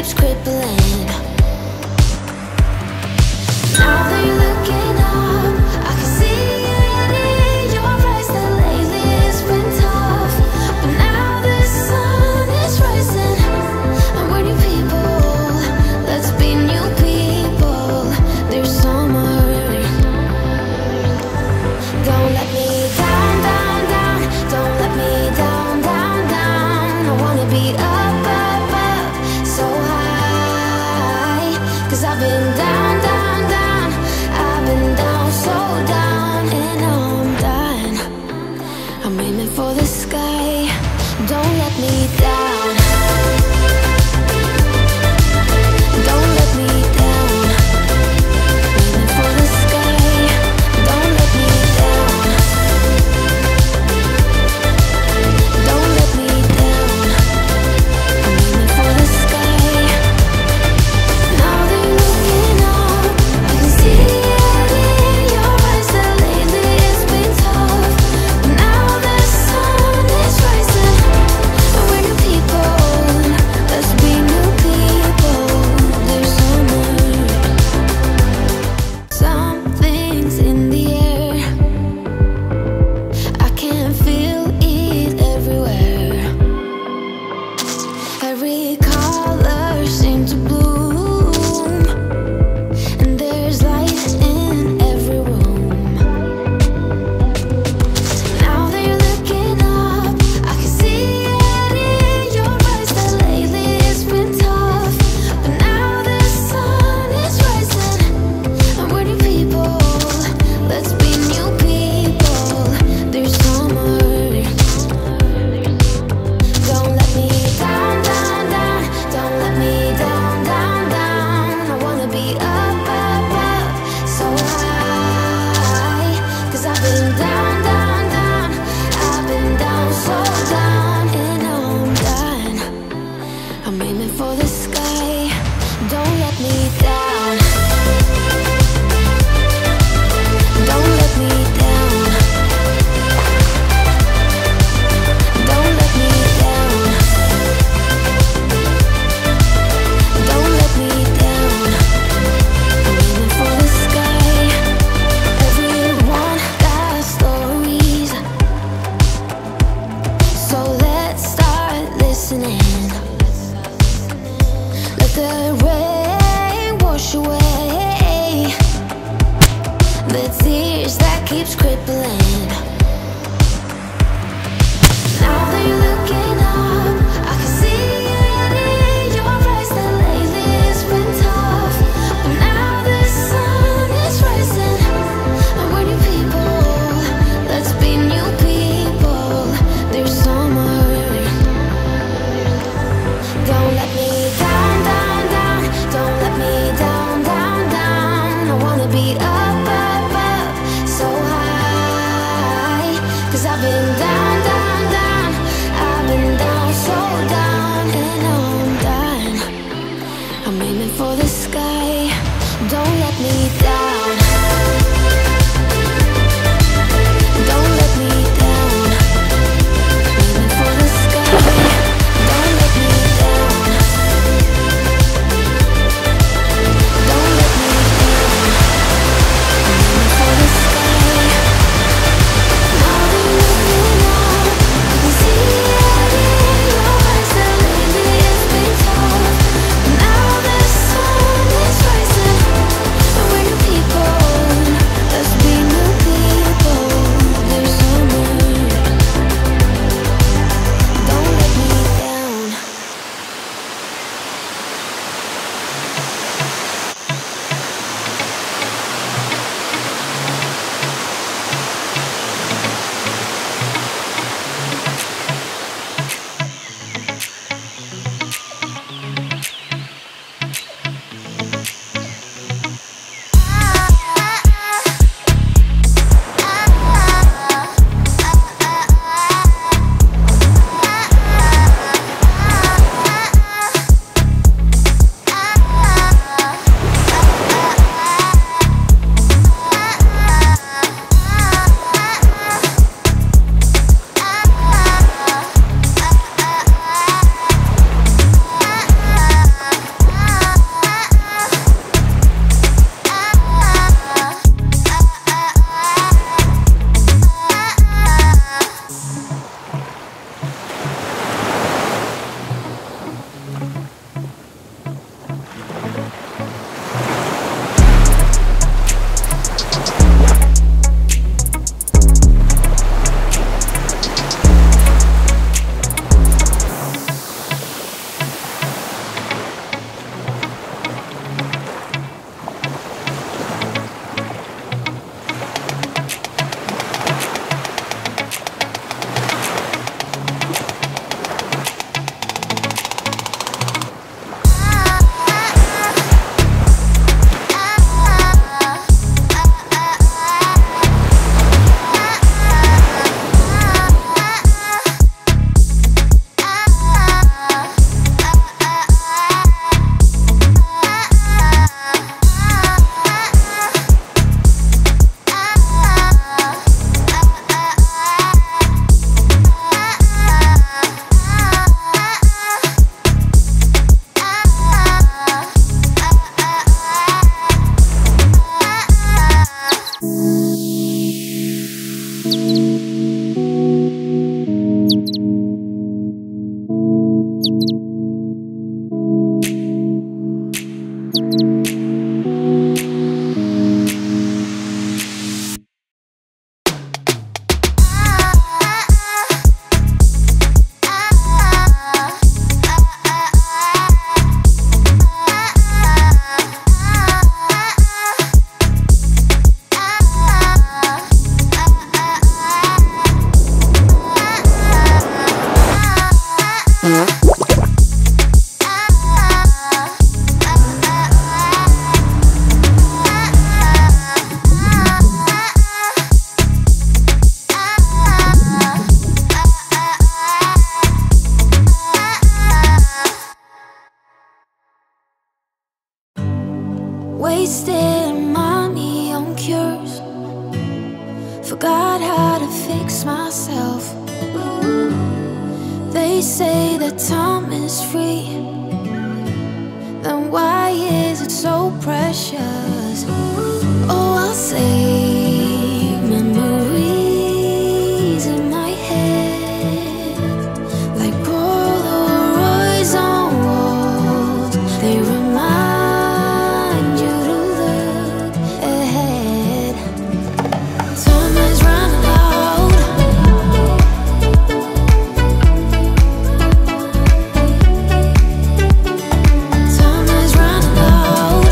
keeps crippling. Now that you're looking up, I can see it in your eyes that lately it's been tough. But now the sun is rising, and we're new people. Let's be new people. There's summer. Don't let me down, down, down. Don't let me down, down, down. I wanna be up, up, up, so high. 'Cause I've been down, down, down. I've been down, so down, and I'm done. I'm aiming for the sky. Don't let me down. Don't let me down. Aiming for the sky. Don't let me down. Don't let me down. I'm aiming for the sky. Now that you're looking up, I can see it in your eyes that lately it's been tough. But now the sun is rising, and we're new people. Let's be new people. There's summer. Something's in the air. I can feel it everywhere. Every color seems to bloom, and there's light in every room. Now that you're looking up, I can see it in your eyes that lately it's been tough. But now the sun is rising, and we're new people. Let's be new people. There's summer. Don't let me down, down, down. Don't let me down, down, down. I wanna be up, up, up, so high. 'Cause I've been down, down, down. I've been down, so down, and I'm done. I'm aiming for the sky. Don't let me down. Don't let me down. Don't let me down. Don't let me down. I'm aiming for the sky. Everyone got stories, so let's start listening. Let the rain wash away the tears that keeps crippling. Now that you're looking up, I can see it in your eyes that lately it's been tough. But now the sun is rising, and we're new people. Let's be new people. There's summer. Don't let me down, down, down. Don't let me down, down, down. I wanna be up, up, up, so high. 'Cause I've been down, down, down. I've been down, so down, and I'm done. I'm aiming for the sky. Don't let me down. Don't let me down. Aiming for the sky. Don't let me down. Don't let me down. getting money on cures. Forgot how to fix myself. They say that time is free, then why is it so precious? Oh, I'll save memories in my head, like Polaroids on walls. They remind you to look ahead. Time is running out. Time is running out.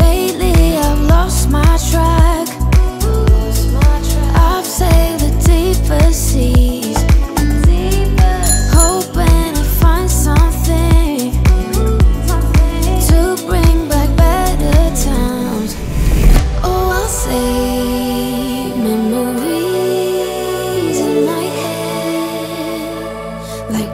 Lately I've lost my track. I've sailed the deeper seas, hoping to find something to bring back better times. Oh, I'll save memories in my head, like